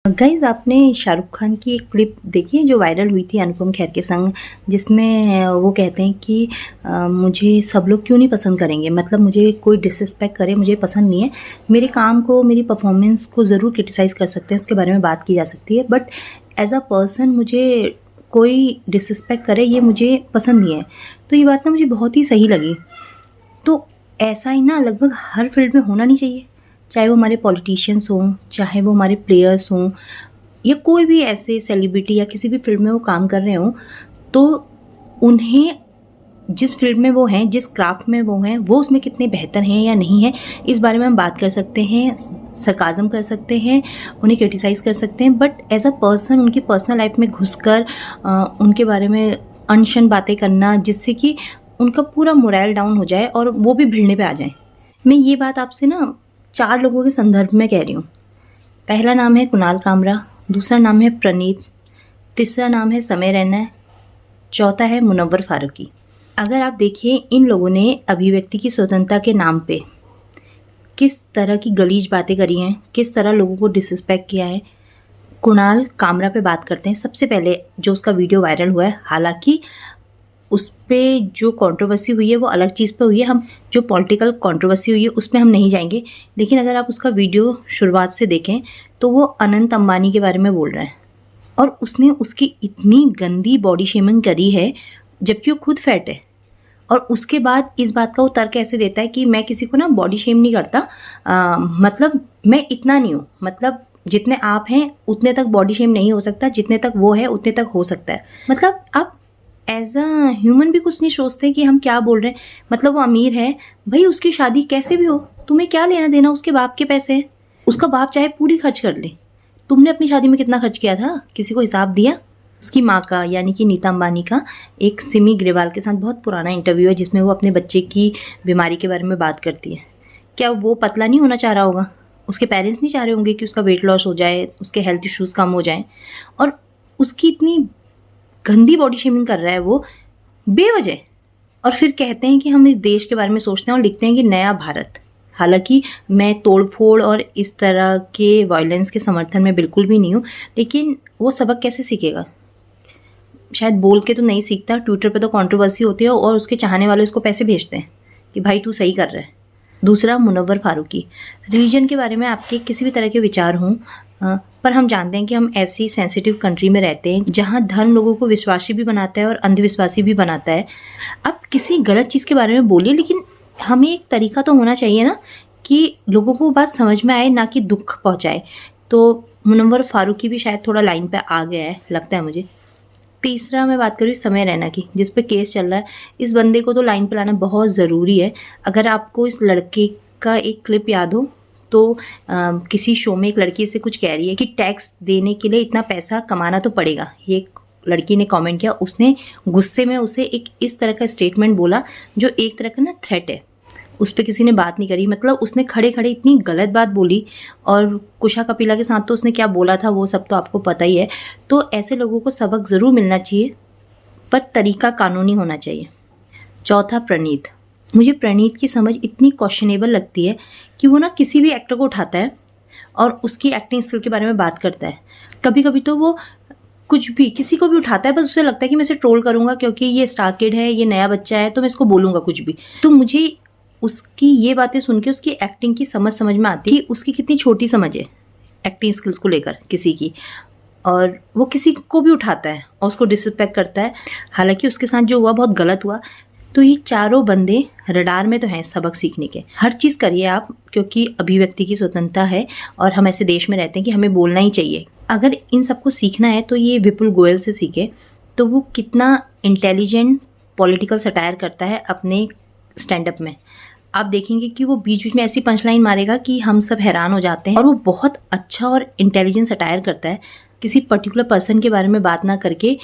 Guys, आपने शाहरुख खान की एक क्लिप देखी है जो वायरल हुई थी अनुपम खेर के संग, जिसमें वो कहते हैं कि मुझे सब लोग क्यों नहीं पसंद करेंगे, मतलब मुझे कोई डिसरिस्पेक्ट करे मुझे पसंद नहीं है, मेरे काम को मेरी परफॉर्मेंस को ज़रूर क्रिटिसाइज़ कर सकते हैं, उसके बारे में बात की जा सकती है, बट एज अ पर्सन मुझे कोई डिसरिस्पेक्ट करे ये मुझे पसंद नहीं है। तो ये बात ना मुझे बहुत ही सही लगी। तो ऐसा ही ना लगभग हर फील्ड में होना नहीं चाहिए, चाहे वो हमारे पॉलिटिशियंस हों, चाहे वो हमारे प्लेयर्स हों, या कोई भी ऐसे सेलिब्रिटी या किसी भी फील्ड में वो काम कर रहे हों, तो उन्हें जिस फील्ड में वो हैं, जिस क्राफ्ट में वो हैं, वो उसमें कितने बेहतर हैं या नहीं है, इस बारे में हम बात कर सकते हैं, सरकाज़म कर सकते हैं, उन्हें क्रिटिसाइज़ कर सकते हैं, बट एज अ पर्सन उनकी पर्सनल लाइफ में घुसकर उनके बारे में अनशन बातें करना जिससे कि उनका पूरा मोरल डाउन हो जाए और वो भी भिड़ने पे आ जाएं। मैं ये बात आपसे ना 4 लोगों के संदर्भ में कह रही हूँ। पहला नाम है कुणाल कामरा, दूसरा नाम है प्रणीत, तीसरा नाम है समय रैना, चौथा है मुनव्वर फारूकी। अगर आप देखिए, इन लोगों ने अभिव्यक्ति की स्वतंत्रता के नाम पे किस तरह की गलीज बातें करी हैं, किस तरह लोगों को डिसरिस्पेक्ट किया है। कुणाल कामरा पे बात करते हैं। सबसे पहले जो उसका वीडियो वायरल हुआ है, हालांकि उस पर जो कंट्रोवर्सी हुई है वो अलग चीज़ पे हुई है, हम जो पॉलिटिकल कंट्रोवर्सी हुई है उस पर हम नहीं जाएंगे, लेकिन अगर आप उसका वीडियो शुरुआत से देखें तो वो अनंत अंबानी के बारे में बोल रहा है और उसने उसकी इतनी गंदी बॉडी शेमिंग करी है जबकि वो खुद फैट है। और उसके बाद इस बात का वो तर्क ऐसे देता है कि मैं किसी को ना बॉडी शेम नहीं करता, मतलब मैं इतना नहीं हूँ, मतलब जितने आप हैं उतने तक बॉडी शेम नहीं हो सकता, जितने तक वो है उतने तक हो सकता है। मतलब आप एज अ ह्यूमन भी कुछ नहीं सोचते कि हम क्या बोल रहे हैं। मतलब वो अमीर है भाई, उसकी शादी कैसे भी हो, तुम्हें क्या लेना देना, उसके बाप के पैसे हैं, उसका बाप चाहे पूरी खर्च कर ले, तुमने अपनी शादी में कितना खर्च किया था, किसी को हिसाब दिया? उसकी माँ का यानी कि नीता अंबानी का एक सिमी ग्रेवाल के साथ बहुत पुराना इंटरव्यू है जिसमें वो अपने बच्चे की बीमारी के बारे में बात करती है। क्या वो पतला नहीं होना चाह रहा होगा? उसके पेरेंट्स नहीं चाह रहे होंगे कि उसका वेट लॉस हो जाए, उसके हेल्थ इश्यूज़ कम हो जाएं, और उसकी इतनी गंदी बॉडी शेमिंग कर रहा है वो बेवजह। और फिर कहते हैं कि हम इस देश के बारे में सोचते हैं और लिखते हैं कि नया भारत। हालांकि मैं तोड़फोड़ और इस तरह के वायलेंस के समर्थन में बिल्कुल भी नहीं हूँ, लेकिन वो सबक कैसे सीखेगा? शायद बोल के तो नहीं सीखता, ट्विटर पे तो कंट्रोवर्सी होती है और उसके चाहने वाले उसको पैसे भेजते हैं कि भाई तू सही कर रहा है। दूसरा, मुनव्वर फारूकी। रिलीजन के बारे में आपके किसी भी तरह के विचार हों, पर हम जानते हैं कि हम ऐसी सेंसिटिव कंट्री में रहते हैं जहाँ धर्म लोगों को विश्वासी भी बनाता है और अंधविश्वासी भी बनाता है। आप किसी गलत चीज़ के बारे में बोलिए, लेकिन हमें एक तरीका तो होना चाहिए ना कि लोगों को बात समझ में आए, ना कि दुख पहुँचाए। तो मुनव्वर फारूकी भी शायद थोड़ा लाइन पे आ गया है, लगता है मुझे। तीसरा मैं बात करूँ समय रैना की, जिस पे केस चल रहा है। इस बंदे को तो लाइन पे लाना बहुत ज़रूरी है। अगर आपको इस लड़के का एक क्लिप याद हो तो किसी शो में एक लड़की इससे कुछ कह रही है कि टैक्स देने के लिए इतना पैसा कमाना तो पड़ेगा। ये एक लड़की ने कमेंट किया, उसने गुस्से में उसे एक इस तरह का स्टेटमेंट बोला जो एक तरह का ना थ्रेट है। उस पर किसी ने बात नहीं करी, मतलब उसने खड़े खड़े इतनी गलत बात बोली। और कुशा कपिला के साथ तो उसने क्या बोला था वो सब तो आपको पता ही है। तो ऐसे लोगों को सबक ज़रूर मिलना चाहिए, पर तरीका कानूनी होना चाहिए। चौथा, प्रणीत। मुझे प्रणीत की समझ इतनी क्वेश्चनेबल लगती है कि वो ना किसी भी एक्टर को उठाता है और उसकी एक्टिंग स्किल के बारे में बात करता है। कभी कभी तो वो कुछ भी किसी को भी उठाता है, बस उसे लगता है कि मैं इसे ट्रोल करूँगा क्योंकि ये स्टार किड है, ये नया बच्चा है, तो मैं इसको बोलूँगा कुछ भी। तो मुझे उसकी ये बातें सुन के उसकी एक्टिंग की समझ में आती है कि उसकी कितनी छोटी समझ है एक्टिंग स्किल्स को लेकर किसी की, और वो किसी को भी उठाता है और उसको डिसरिस्पेक्ट करता है। हालांकि उसके साथ जो हुआ बहुत गलत हुआ। तो ये चारों बंदे रडार में तो हैं सबक सीखने के। हर चीज़ करिए आप, क्योंकि अभिव्यक्ति की स्वतंत्रता है और हम ऐसे देश में रहते हैं कि हमें बोलना ही चाहिए। अगर इन सबको सीखना है तो ये विपुल गोयल से सीखे। तो वो कितना इंटेलिजेंट पॉलिटिकल सटायर करता है अपने स्टैंड अप में। आप देखेंगे कि वो बीच बीच में ऐसी पंचलाइन मारेगा कि हम सब हैरान हो जाते हैं। और वो बहुत अच्छा और इंटेलिजेंट सटायर करता है, किसी पर्टिकुलर पर्सन के बारे में बात ना करके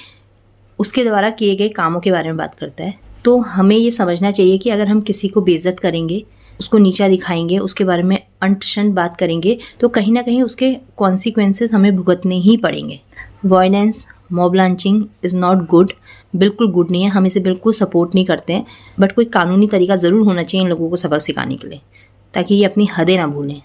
उसके द्वारा किए गए कामों के बारे में बात करता है। तो हमें ये समझना चाहिए कि अगर हम किसी को बेइज्जत करेंगे, उसको नीचा दिखाएंगे, उसके बारे में अंट-शंट बात करेंगे, तो कहीं ना कहीं उसके कॉन्सिक्वेंसेस हमें भुगतने ही पड़ेंगे। Violence, mob launching is not good, बिल्कुल गुड नहीं है, हम इसे बिल्कुल सपोर्ट नहीं करते हैं। बट कोई कानूनी तरीका ज़रूर होना चाहिए इन लोगों को सबक सिखाने के लिए, ताकि ये अपनी हदें ना भूलें।